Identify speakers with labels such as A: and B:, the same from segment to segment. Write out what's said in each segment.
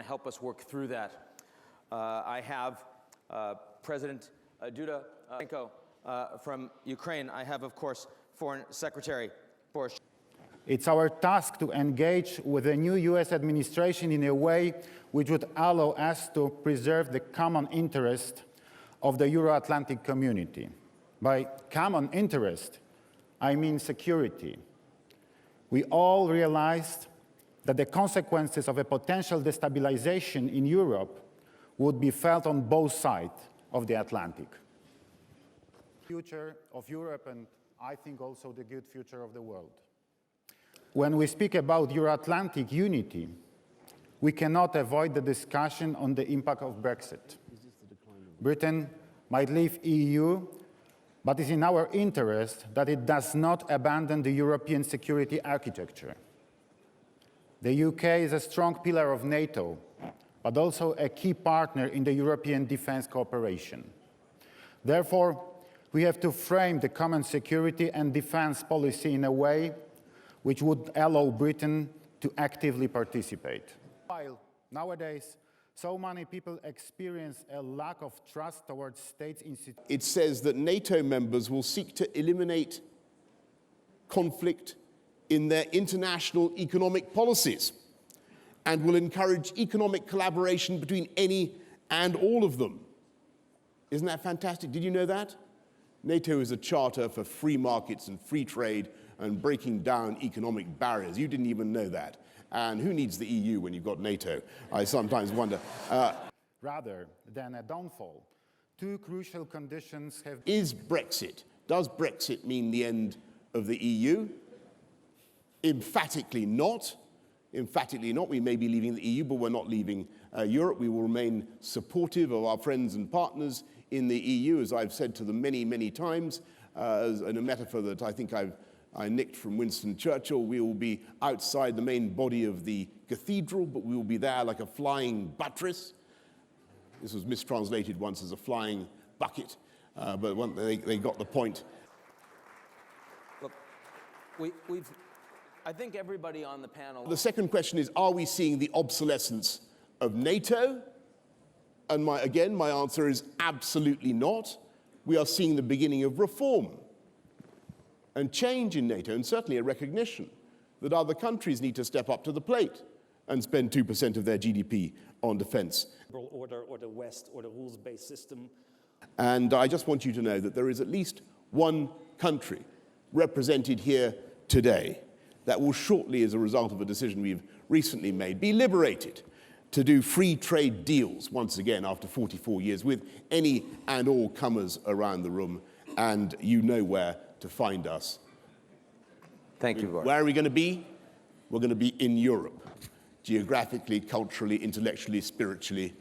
A: help us work through that. I have President Duda from Ukraine. I have, of course, Foreign Secretary Boris.
B: It's our task to engage with the new US administration in a way which would allow us to preserve the common interest of the Euro-Atlantic community. By common interest, I mean security. We all realized that the consequences of a potential destabilization in Europe would be felt on both sides of the Atlantic. The future of Europe, and I think also the good future of the world. When we speak about Euro-Atlantic unity, we cannot avoid the discussion on the impact of Brexit. Britain might leave EU, but it's in our interest that it does not abandon the European security architecture. The UK is a strong pillar of NATO, but also a key partner in the European defense cooperation. Therefore, we have to frame the common security and defense policy in a way which would allow Britain to actively participate. While nowadays, so many people experience a lack of trust towards state institutions.
C: It says that NATO members will seek to eliminate conflict in their international economic policies and will encourage economic collaboration between any and all of them. Isn't that fantastic? Did you know that? NATO is a charter for free markets and free trade and breaking down economic barriers. You didn't even know that. And who needs the EU when you've got NATO? I sometimes wonder.
B: Rather than a downfall, two crucial conditions have...
C: Does Brexit mean the end of the EU? Emphatically not. Emphatically not. We may be leaving the EU, but we're not leaving Europe. We will remain supportive of our friends and partners in the EU, as I've said to them many, many times, in a metaphor that I think I nicked from Winston Churchill. We will be outside the main body of the cathedral, but we will be there like a flying buttress. This was mistranslated once as a flying bucket, but they got the point.
A: Look, I think everybody on the panel...
C: The second question is, are we seeing the obsolescence of NATO? And again, my answer is absolutely not. We are seeing the beginning of reform and change in NATO, and certainly a recognition that other countries need to step up to the plate and spend 2% of their GDP on defense.
D: Order or the West or the rules-based system.
C: And I just want you to know that there is at least one country represented here today that will shortly, as a result of a decision we've recently made, be liberated to do free trade deals once again after 44 years with any and all comers around the room. And you know where to find us.
A: Thank you, Boris.
C: Where are we going to be? We're going to be in Europe, geographically, culturally, intellectually, spiritually,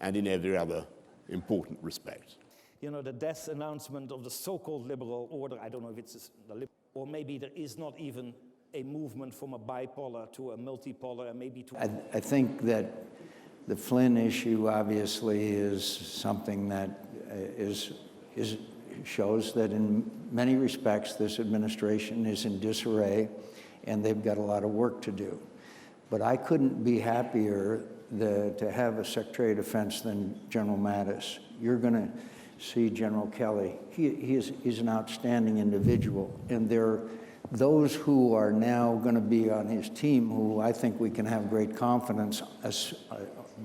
C: and in every other important respect.
D: You know, the death announcement of the so-called liberal order, I don't know if it's or maybe there is not even a movement from a bipolar to a multipolar, and maybe to...
E: I think that the Flynn issue obviously is something that shows that in many respects this administration is in disarray and they've got a lot of work to do. But I couldn't be happier to have a Secretary of Defense than General Mattis. You're going to see General Kelly. He's an outstanding individual, and there are those who are now going to be on his team who I think we can have great confidence,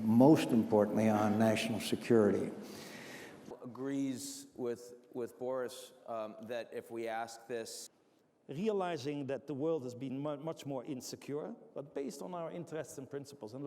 E: most importantly on national security.
A: Agrees with Boris that if we ask this...
D: Realizing that the world has been much more insecure, but based on our interests and principles. And